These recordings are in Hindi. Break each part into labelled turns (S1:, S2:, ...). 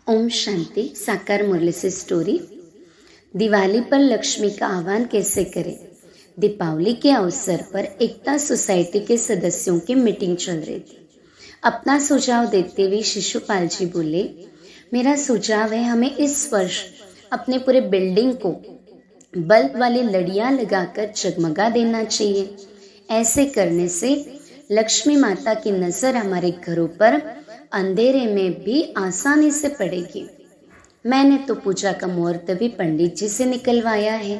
S1: ओम शांति। साकार मुरली से स्टोरी। दिवाली पर लक्ष्मी का आह्वान कैसे करें। दीपावली के अवसर पर एकता सोसाइटी के सदस्यों की मीटिंग चल रही थी। अपना सुझाव देते हुए शिशुपाल जी बोले, मेरा सुझाव है हमें इस वर्ष अपने पूरे बिल्डिंग को बल्ब वाली लड़ियां लगाकर जगमगा देना चाहिए। ऐसे करने से लक्ष्मी माता की नजर हमारे घरों पर अंधेरे में भी आसानी से पड़ेगी। मैंने तो पूजा का मुहूर्त भी पंडित जी से निकलवाया है।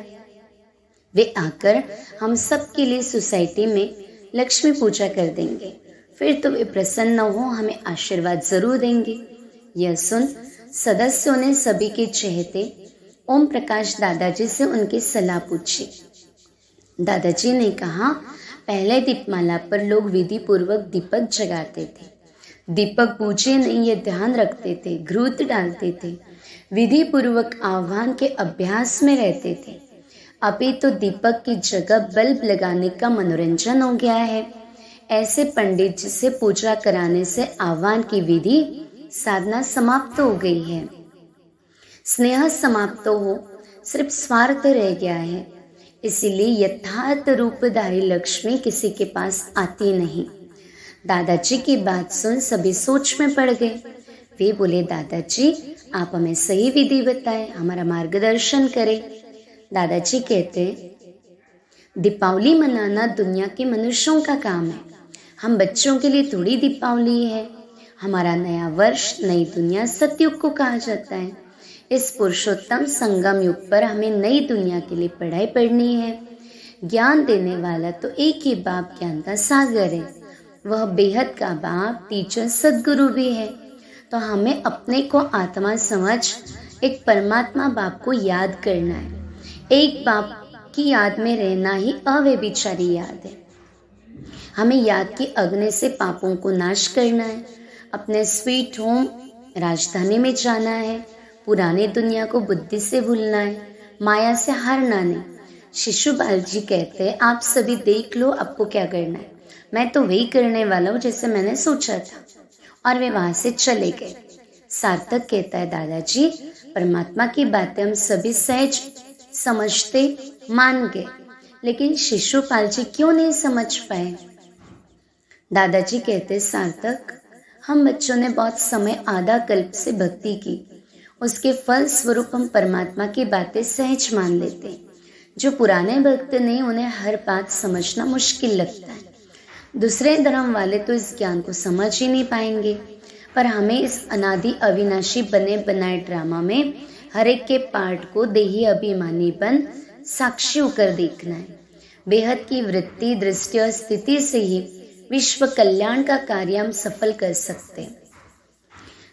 S1: वे आकर हम सब के लिए सोसाइटी में लक्ष्मी पूजा कर देंगे। फिर तो वे प्रसन्न हो हमें आशीर्वाद जरूर देंगे। यह सुन सदस्यों ने सभी के चहेते ओम प्रकाश दादाजी से उनकी सलाह पूछी। दादाजी ने कहा, पहले दीपमाला पर लोग विधि पूर्वक दीपक जगाते थे। दीपक पूजे नहीं ये ध्यान रखते थे, घृत डालते थे, विधि पूर्वक आह्वान के अभ्यास में रहते थे। अभी तो दीपक की जगह बल्ब लगाने का मनोरंजन हो गया है। ऐसे पंडित जी से पूजा कराने से आह्वान की विधि साधना समाप्त हो गई है। स्नेह समाप्त हो सिर्फ स्वार्थ रह गया है। इसीलिए यथार्थ रूपधारी लक्ष्मी किसी के पास आती नहीं। दादाजी की बात सुन सभी सोच में पड़ गए। वे बोले, दादाजी आप हमें सही विधि बताएं, हमारा मार्गदर्शन करें। दादाजी कहते, दीपावली मनाना दुनिया के मनुष्यों का काम है। हम बच्चों के लिए थोड़ी दीपावली है। हमारा नया वर्ष, नई दुनिया सतयुग को कहा जाता है। इस पुरुषोत्तम संगम युग पर हमें नई दुनिया के लिए पढ़ाई पढ़नी है। ज्ञान देने वाला तो एक ही बाप ज्ञान का सागर है। वह बेहद का बाप, टीचर, सदगुरु भी है। तो हमें अपने को आत्मा समझ एक परमात्मा बाप को याद करना है। एक बाप की याद में रहना ही अव्यभिचारी याद है। हमें याद की अग्नि से पापों को नाश करना है। अपने स्वीट होम राजधानी में जाना है। पुरानी दुनिया को बुद्धि से भूलना है, माया से हारना नहीं। शिशुपाल जी कहते हैं, आप सभी देख लो आपको क्या करना है। मैं तो वही करने वाला हूँ जैसे मैंने सोचा था। और वे वहां से चले गए। सार्थक कहता है, दादाजी परमात्मा की बातें हम सभी सहज समझते मान गए, लेकिन शिशुपाल जी क्यों नहीं समझ पाए। दादाजी कहते, सार्थक हम बच्चों ने बहुत समय आधा कल्प से भक्ति की, उसके फल स्वरूप हम परमात्मा की बातें सहज मान लेते हैं। जो पुराने भक्त नहीं उन्हें हर बात समझना मुश्किल लगता है। दूसरे धर्म वाले तो इस ज्ञान को समझ ही नहीं पाएंगे। पर हमें इस अनादि अविनाशी बने बनाए ड्रामा में हर एक के पार्ट को देही अभिमानी बन साक्षी होकर देखना है। बेहद की वृत्ति, दृष्टि और स्थिति से ही विश्व कल्याण का कार्य हम सफल कर सकते हैं।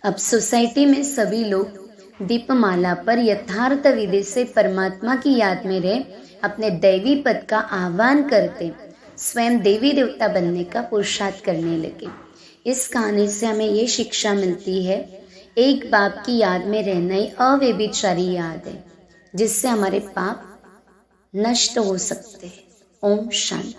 S1: अब सोसाइटी में सभी लोग दीपमाला पर यथार्थ विधि से परमात्मा की याद में रहे अपने दैवी पद का आह्वान करते स्वयं देवी देवता बनने का पुरुषार्थ करने लगे। इस कहानी से हमें ये शिक्षा मिलती है, एक बाप की याद में रहना ही अव्यभिचारी याद है, जिससे हमारे पाप नष्ट हो सकते हैं। ओम शांति।